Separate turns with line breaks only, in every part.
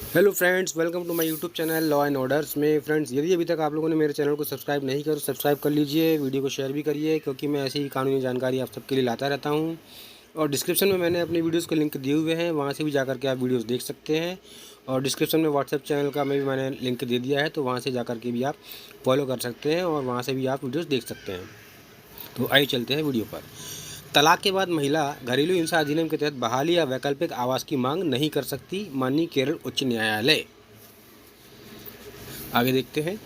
Hello friends, welcome to my YouTube channel law and orders में। Friends, यदि अभी तक आप लोगों ने मेरे चैनल को सब्सक्राइब नहीं किया तो सब्सक्राइब कर लीजिए, वीडियो को शेयर भी करिए, क्योंकि मैं ऐसी ही कानूनी जानकारी आप सबके लिए लाता रहता हूं। और डिस्क्रिप्शन में मैंने अपनी वीडियोस के लिंक दिए हुए हैं, वहां से भी जाकर के आप वीडियोस देख सकते हैं। और डिस्क्रिप्शन में व्हाट्सएप चैनल का मैं भी मैंने लिंक दे दिया है, तो वहाँ से जाकर के भी आप फॉलो कर सकते हैं और वहाँ से भी आप वीडियोज़ देख सकते हैं। तो आइए चलते हैं वीडियो पर। तलाक के बाद महिला घरेलू हिंसा अधिनियम के तहत बहाली या वैकल्पिक आवास की मांग नहीं कर सकती, माननीय केरल उच्च न्यायालय। आगे देखते हैं।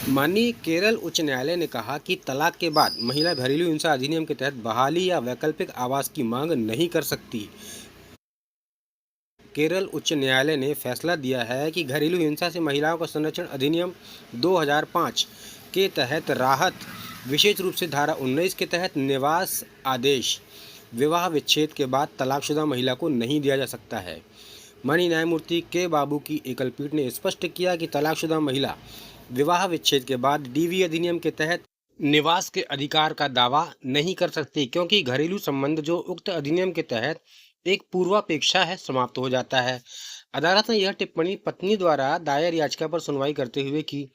माननीय केरल उच्च न्यायालय ने कहा कि तलाक के बाद महिला घरेलू हिंसा अधिनियम के तहत बहाली या वैकल्पिक आवास की मांग नहीं कर सकती। केरल उच्च न्यायालय ने फैसला दिया है कि घरेलू हिंसा से महिलाओं का संरक्षण अधिनियम 2005 के तहत राहत, विशेष रूप से धारा 19 के तहत निवास आदेश, विवाह विच्छेद के बाद तलाकशुदा महिला को नहीं दिया जा सकता है। माननीय न्यायमूर्ति के बाबू की एकल पीठ ने स्पष्ट किया कि तलाकशुदा महिला विवाह विच्छेद के बाद डीवी अधिनियम के तहत निवास के अधिकार का दावा नहीं कर सकती, क्योंकि घरेलू संबंध जो उक्त अधिनियम के तहत एक पूर्वापेक्षा है समाप्त हो जाता है। अदालत ने यह टिप्पणी पत्नी द्वारा दायर याचिका पर सुनवाई करते हुए की,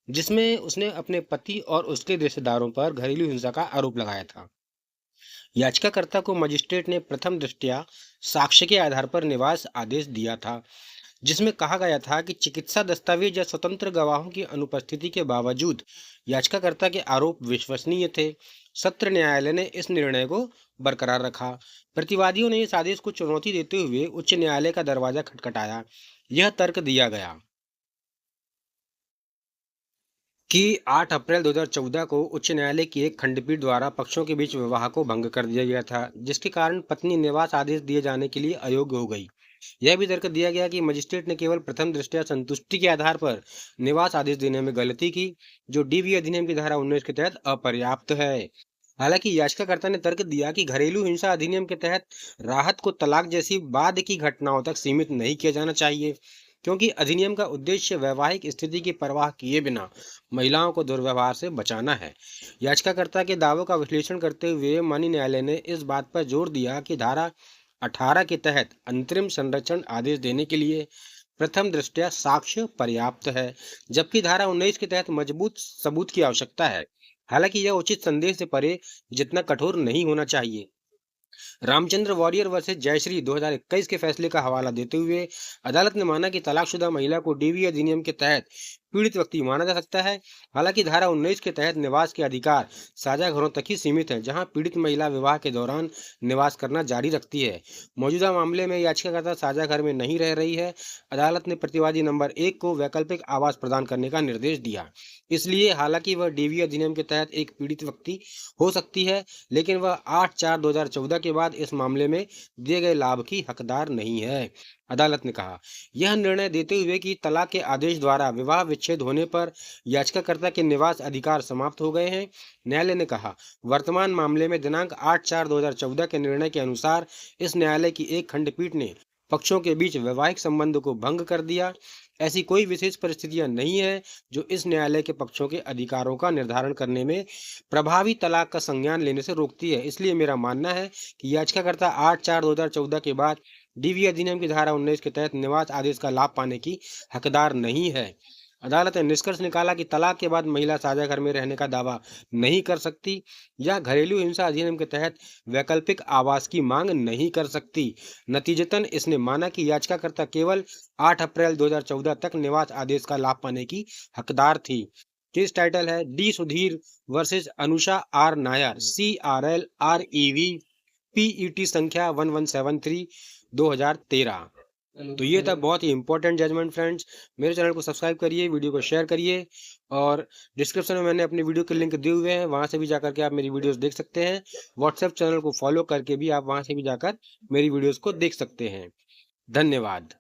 जिसमें उसने अपने पति और उसके रिश्तेदारों पर घरेलू हिंसा का आरोप लगाया था। याचिकाकर्ता को मजिस्ट्रेट ने प्रथम दृष्टया साक्ष्य के आधार पर निवास आदेश दिया था, जिसमें कहा गया था कि चिकित्सा दस्तावेज या स्वतंत्र गवाहों की अनुपस्थिति के बावजूद याचिकाकर्ता के आरोप विश्वसनीय थे। सत्र न्यायालय ने इस निर्णय को बरकरार रखा। प्रतिवादियों ने इस आदेश को चुनौती देते हुए उच्च न्यायालय का दरवाजा खटखटाया। यह तर्क दिया गया कि 8 अप्रैल 2014 को उच्च न्यायालय की एक खंडपीठ द्वारा पक्षों के बीच विवाह को भंग कर दिया गया था, जिसके कारण पत्नी निवास आदेश दिए जाने के लिए अयोग्य हो गई। यह भी तर्क दिया गया कि मजिस्ट्रेट ने केवल प्रथम दृष्टया संतुष्टि के आधार पर निवास आदेश देने में गलती की, जो डीवी अधिनियम की धारा 19 के तहत अपर्याप्त है। हालांकि याचिकाकर्ता ने तर्क दिया कि घरेलू हिंसा अधिनियम के तहत राहत को तलाक जैसी बाद की घटनाओं तक सीमित नहीं किया जाना चाहिए, क्योंकि अधिनियम का उद्देश्य वैवाहिक स्थिति की परवाह किए बिना महिलाओं को दुर्व्यवहार से बचाना है। याचिकाकर्ता के दावों का विश्लेषण करते हुए माननीय न्यायालय ने इस बात पर जोर दिया कि धारा 18 के तहत अंतरिम संरक्षण आदेश देने के लिए प्रथम दृष्टया साक्ष्य पर्याप्त है, जबकि धारा 19 के तहत मजबूत सबूत की आवश्यकता है। हालांकि यह उचित संदेह से परे जितना कठोर नहीं होना चाहिए। रामचंद्र वॉरियर वर्सेस जयश्री 2021 के फैसले का हवाला देते हुए अदालत ने माना कि तलाकशुदा महिला को डीवी अधिनियम के तहत पीड़ित व्यक्ति माना जा सकता है। हालांकि धारा 19 के तहत निवास के अधिकार साझा घरों तक ही सीमित है, जहां पीड़ित महिला विवाह के दौरान निवास करना जारी रखती है। मौजूदा मामले में याचिकाकर्ता साझा घर में नहीं रह रही है। अदालत ने प्रतिवादी नंबर 1 को वैकल्पिक आवास प्रदान करने का निर्देश दिया। इसलिए हालांकि वह डीवी अधिनियम के तहत एक पीड़ित व्यक्ति हो सकती है, लेकिन वह 8/4/2014 के बाद इस मामले में दिए गए लाभ की हकदार नहीं है। अदालत ने कहा यह निर्णय देते हुए कि तलाक के आदेश द्वारा विवाह विच्छेद होने पर याचिकाकर्ता के निवास अधिकार समाप्त हो गए हैं। न्यायालय ने कहा वर्तमान मामले में दिनांक 8/4/2014 के निर्णय के अनुसार इस न्यायालय की एक खंडपीठ ने पक्षों के बीच वैवाहिक संबंध को भंग कर दिया। ऐसी कोई विशेष परिस्थितियां नहीं है जो इस न्यायालय के पक्षों के अधिकारों का निर्धारण करने में प्रभावी तलाक का संज्ञान लेने से रोकती है। इसलिए मेरा मानना है कि याचिकाकर्ता 8/4/2014 के बाद डीवी अधिनियम की धारा 19 के तहत निवास आदेश का लाभ पाने की हकदार नहीं है। अदालत ने निष्कर्ष निकाला कि तलाक के बाद महिला साझा घर में रहने का दावा नहीं कर सकती या घरेलू हिंसा अधिनियम के तहत वैकल्पिक आवास की मांग नहीं कर सकती। नतीजतन इसने माना कि याचिकाकर्ता केवल 8 अप्रैल 2014 तक निवास आदेश का लाभ पाने की हकदार थी। केस टाइटल है D Sudhir versus Anusha R Nair, CRL REV PET संख्या 1173 2013। तो ये था बहुत ही इंपॉर्टेंट जजमेंट फ्रेंड्स। मेरे चैनल को सब्सक्राइब करिए, वीडियो को शेयर करिए, और डिस्क्रिप्शन में मैंने अपने वीडियो के लिंक दिए हुए हैं, वहां से भी जाकर के आप मेरी वीडियोस देख सकते हैं। व्हाट्सएप चैनल को फॉलो करके भी आप वहां से भी जाकर मेरी वीडियोस को देख सकते हैं। धन्यवाद।